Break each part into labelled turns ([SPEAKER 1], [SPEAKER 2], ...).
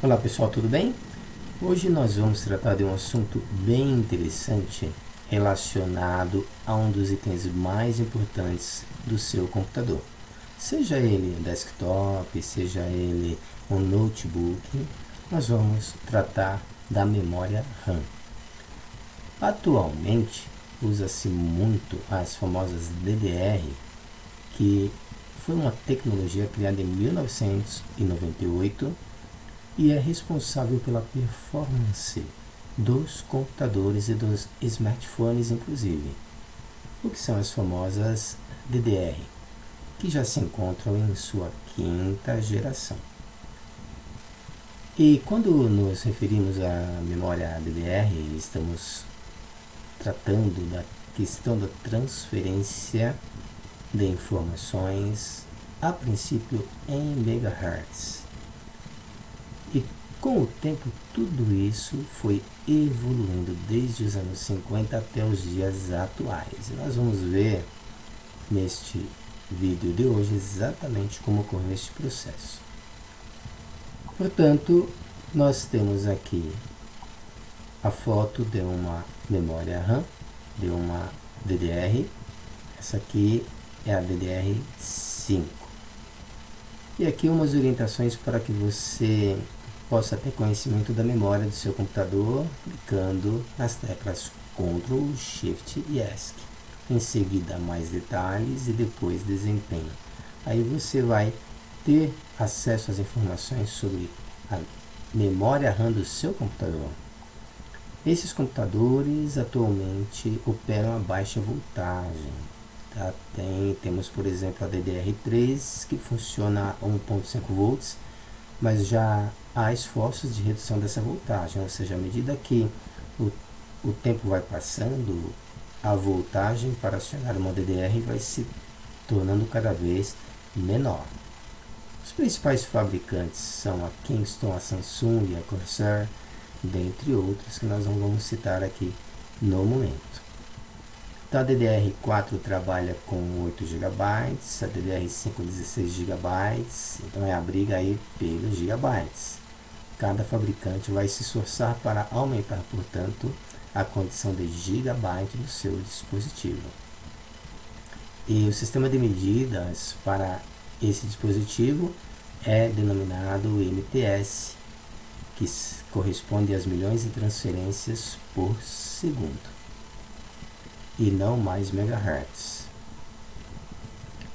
[SPEAKER 1] Olá pessoal, tudo bem? Hoje nós vamos tratar de um assunto bem interessante relacionado a um dos itens mais importantes do seu computador. Seja ele um desktop, seja ele um notebook, nós vamos tratar da memória RAM. Atualmente usa-se muito as famosas DDR, que foi uma tecnologia criada em 1998 e é responsável pela performance dos computadores e dos smartphones, inclusive. O que são as famosas DDR, que já se encontram em sua quinta geração. E quando nos referimos à memória DDR, estamos tratando da questão da transferência de informações, a princípio em megahertz. E com o tempo tudo isso foi evoluindo desde os anos 50 até os dias atuais. E nós vamos ver neste vídeo de hoje exatamente como ocorreu este processo. Portanto, nós temos aqui a foto de uma memória RAM, de uma DDR. Essa aqui é a DDR5. E aqui umas orientações para que você possa ter conhecimento da memória do seu computador, clicando nas teclas Ctrl, Shift e ESC. Em seguida, mais detalhes e depois desempenho. Aí você vai ter acesso às informações sobre a memória RAM do seu computador. Esses computadores atualmente operam a baixa voltagem. Tá? Temos, por exemplo, a DDR3, que funciona a 1.5 volts, mas já há esforços de redução dessa voltagem, ou seja, à medida que o tempo vai passando, a voltagem para chegar a uma DDR vai se tornando cada vez menor. Os principais fabricantes são a Kingston, a Samsung e a Corsair, dentre outros que nós não vamos citar aqui no momento. Então, a DDR4 trabalha com 8 GB, a DDR5 16 GB, então é a briga aí pelos gigabytes. Cada fabricante vai se esforçar para aumentar, portanto, a condição de gigabyte do seu dispositivo. E o sistema de medidas para esse dispositivo é denominado MTS, que corresponde às milhões de transferências por segundo. E não mais megahertz.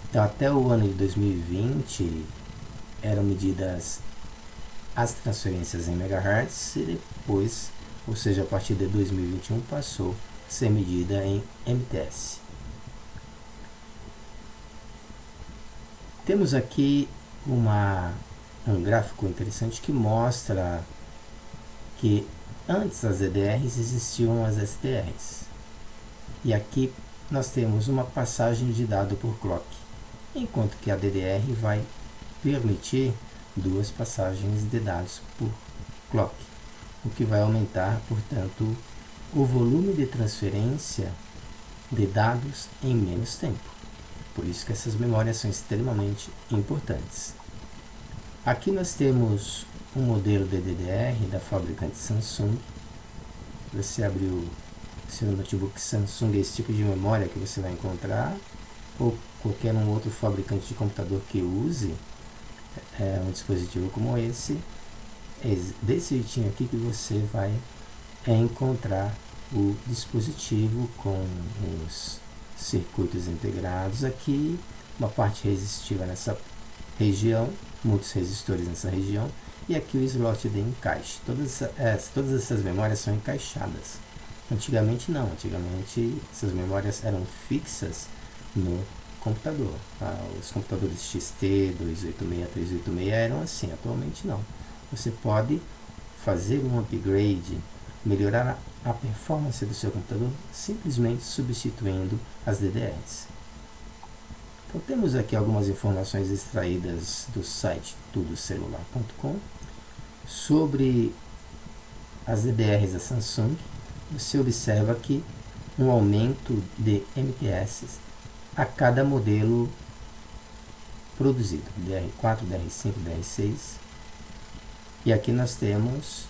[SPEAKER 1] Então, até o ano de 2020 eram medidas as transferências em megahertz e depois, ou seja, a partir de 2021 passou a ser medida em MTS. Temos aqui um gráfico interessante que mostra que antes das DDRs existiam as SDRs. E aqui nós temos uma passagem de dado por clock, enquanto que a DDR vai permitir duas passagens de dados por clock, o que vai aumentar, portanto, o volume de transferência de dados em menos tempo. Por isso que essas memórias são extremamente importantes. Aqui nós temos um modelo de DDR da fabricante Samsung. Você abriu seu notebook Samsung, esse tipo de memória que você vai encontrar, ou qualquer um outro fabricante de computador que use um dispositivo como esse, é desse jeitinho aqui que você vai encontrar o dispositivo com os circuitos integrados aqui, uma parte resistiva nessa região, muitos resistores nessa região, e aqui o slot de encaixe. Todas essas memórias são encaixadas. Antigamente não, antigamente essas memórias eram fixas no computador. Os computadores XT, 286, 386 eram assim, atualmente não. Você pode fazer um upgrade, melhorar a performance do seu computador simplesmente substituindo as DDRs. Então temos aqui algumas informações extraídas do site tudocelular.com sobre as DDRs da Samsung. Você observa aqui um aumento de MTS a cada modelo produzido, DR4, DR5, DR6. E aqui nós temos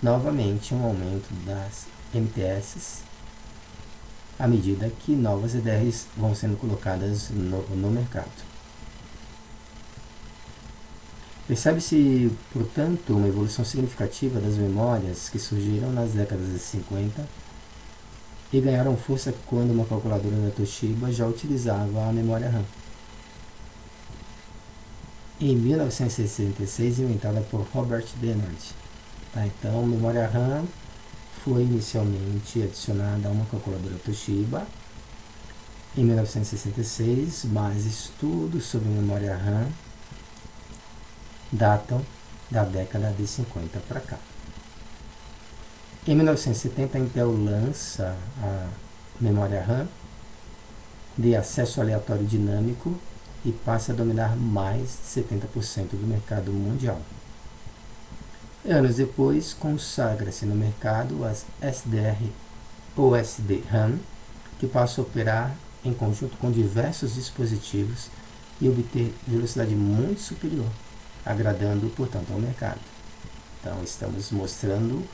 [SPEAKER 1] novamente um aumento das MTS à medida que novas DDRs vão sendo colocadas no mercado. Percebe-se, portanto, uma evolução significativa das memórias que surgiram nas décadas de 50 e ganharam força quando uma calculadora da Toshiba já utilizava a memória RAM. Em 1966, inventada por Robert Dennard. Então, a memória RAM foi inicialmente adicionada a uma calculadora Toshiba em 1966, mas estudos sobre memória RAM datam da década de 50 para cá. Em 1970, a Intel lança a memória RAM de acesso aleatório dinâmico e passa a dominar mais de 70% do mercado mundial. Anos depois, consagra-se no mercado as SDR ou SD-RAM, que passam a operar em conjunto com diversos dispositivos e obter velocidade muito superior, agradando, portanto, ao mercado. Então, estamos mostrando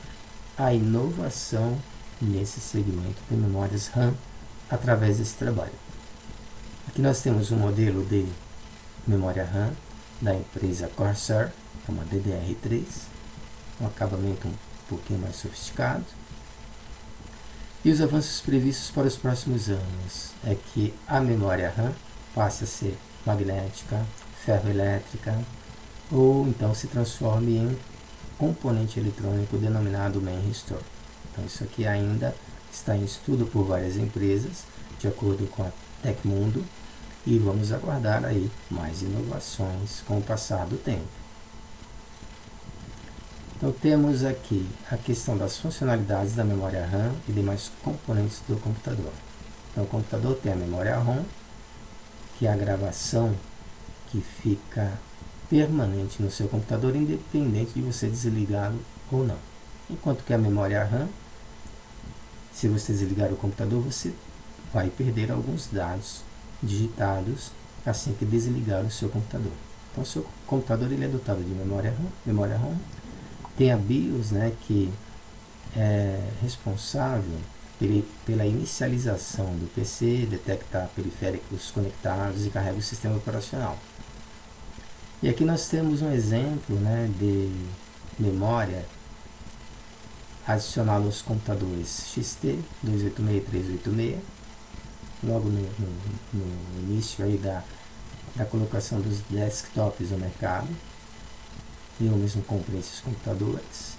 [SPEAKER 1] a inovação nesse segmento de memórias RAM através desse trabalho. Aqui nós temos um modelo de memória RAM da empresa Corsair, é uma DDR3, um acabamento um pouquinho mais sofisticado. E os avanços previstos para os próximos anos é que a memória RAM passe a ser magnética, ferroelétrica, ou então se transforme em componente eletrônico denominado main restore. Então isso aqui ainda está em estudo por várias empresas, de acordo com a Tecmundo, e vamos aguardar aí mais inovações com o passar do tempo. Então temos aqui a questão das funcionalidades da memória RAM e demais componentes do computador. Então o computador tem a memória ROM, que é a gravação que fica permanente no seu computador, independente de você desligá-lo ou não. Enquanto que a memória RAM, se você desligar o computador, você vai perder alguns dados digitados assim que desligar o seu computador. Então o seu computador ele é dotado de memória ROM, tem a BIOS, né, que é responsável pela inicialização do PC, detectar periféricos conectados e carrega o sistema operacional. E aqui nós temos um exemplo, né, de memória adicionada aos computadores XT 286 e 386, logo no início aí da colocação dos desktops no mercado. Eu mesmo comprei esses computadores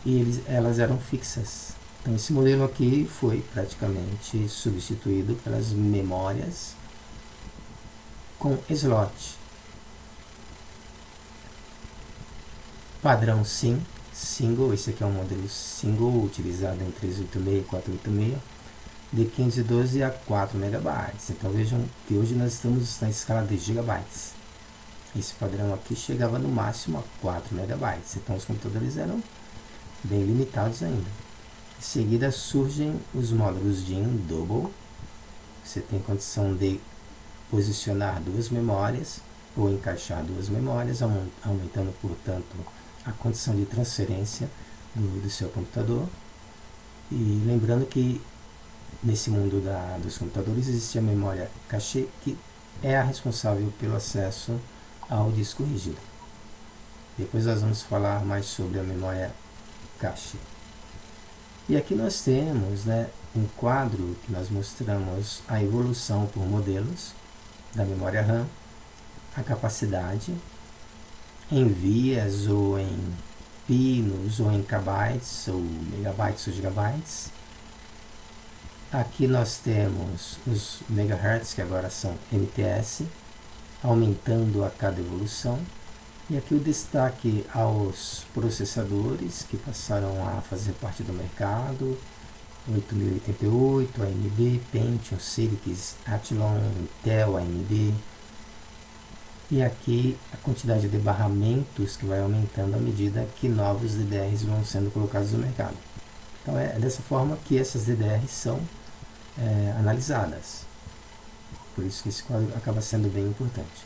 [SPEAKER 1] e elas eram fixas. Então esse modelo aqui foi praticamente substituído pelas memórias com slot. Padrão SIM, single, esse aqui é um modelo single utilizado em 386 e 486, de 512 a 4 MB. Então vejam que hoje nós estamos na escala de gigabytes. Esse padrão aqui chegava no máximo a 4 MB. Então os computadores eram bem limitados ainda. Em seguida surgem os módulos DIMM Double. Você tem condição de posicionar duas memórias ou encaixar duas memórias, aumentando, portanto, a condição de transferência do seu computador. E lembrando que nesse mundo dos computadores existe a memória cache, que é a responsável pelo acesso ao disco rígido. Depois nós vamos falar mais sobre a memória cache. E aqui nós temos, né, um quadro que nós mostramos a evolução por modelos da memória RAM, a capacidade em vias ou em pinos ou em kbytes ou megabytes ou gigabytes. Aqui nós temos os megahertz, que agora são MTS, aumentando a cada evolução. E aqui o destaque aos processadores que passaram a fazer parte do mercado: 8088, AMD, Pentium, Cyrix, Athlon, Intel, AMD. E aqui a quantidade de barramentos que vai aumentando à medida que novos DDRs vão sendo colocados no mercado. Então é dessa forma que essas DDRs são analisadas. Por isso que esse quadro acaba sendo bem importante.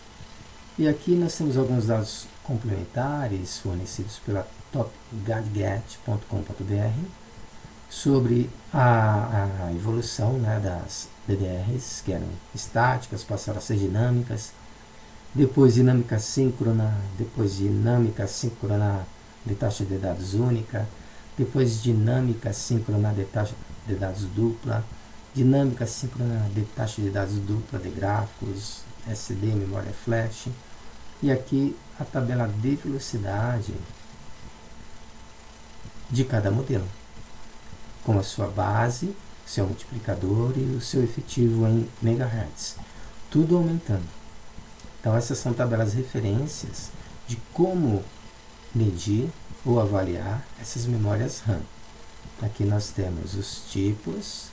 [SPEAKER 1] E aqui nós temos alguns dados complementares fornecidos pela topgadget.com.br sobre a evolução, né, das DDRs, que eram estáticas, passaram a ser dinâmicas, depois dinâmica síncrona, depois dinâmica síncrona de taxa de dados única, depois dinâmica síncrona de taxa de dados dupla, dinâmica síncrona de taxa de dados dupla de gráficos, SD, memória flash, e aqui a tabela de velocidade de cada modelo, com a sua base, seu multiplicador e o seu efetivo em megahertz, tudo aumentando. Então essas são tabelas referências de como medir ou avaliar essas memórias RAM. Aqui nós temos os tipos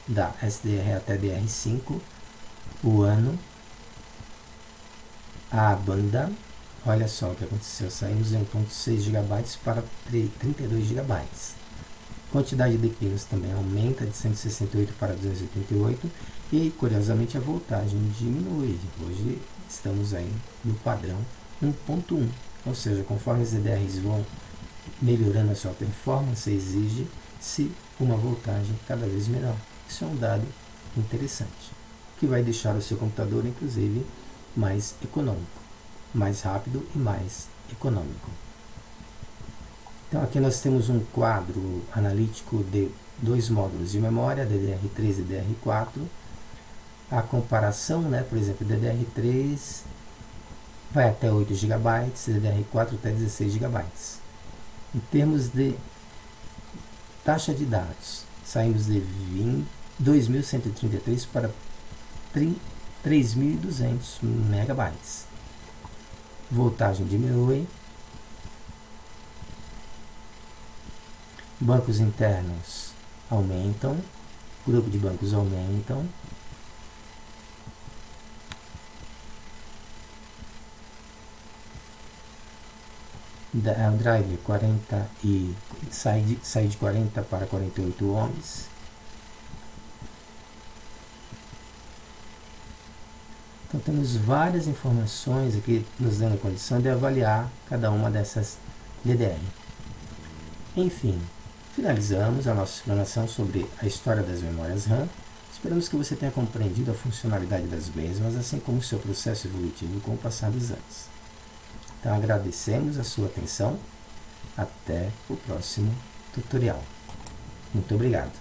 [SPEAKER 1] da SDR até DR5, o ano, a banda. Olha só o que aconteceu, saímos de 1.6 GB para 32 GB. Quantidade de pinos também aumenta de 168 para 288 e, curiosamente, a voltagem diminui. Hoje estamos aí no padrão 1.1, ou seja, conforme as DDRs vão melhorando a sua performance, exige-se uma voltagem cada vez menor. Isso é um dado interessante, que vai deixar o seu computador, inclusive, mais econômico, mais rápido e mais econômico. Então aqui nós temos um quadro analítico de dois módulos de memória, DDR3 e DDR4. A comparação, né, por exemplo, DDR3 vai até 8 GB, DDR4 até 16 GB. Em termos de taxa de dados, saímos de 2.133 para 3.200 MB. Voltagem diminui. Bancos internos aumentam. Grupo de bancos aumentam. O drive 40 e sai de 40 para 48 ohms. Então temos várias informações aqui nos dando a condição de avaliar cada uma dessas DDR. Enfim, finalizamos a nossa explanação sobre a história das memórias RAM. Esperamos que você tenha compreendido a funcionalidade das mesmas, assim como o seu processo evolutivo com o passar dos anos. Então agradecemos a sua atenção. Até o próximo tutorial. Muito obrigado.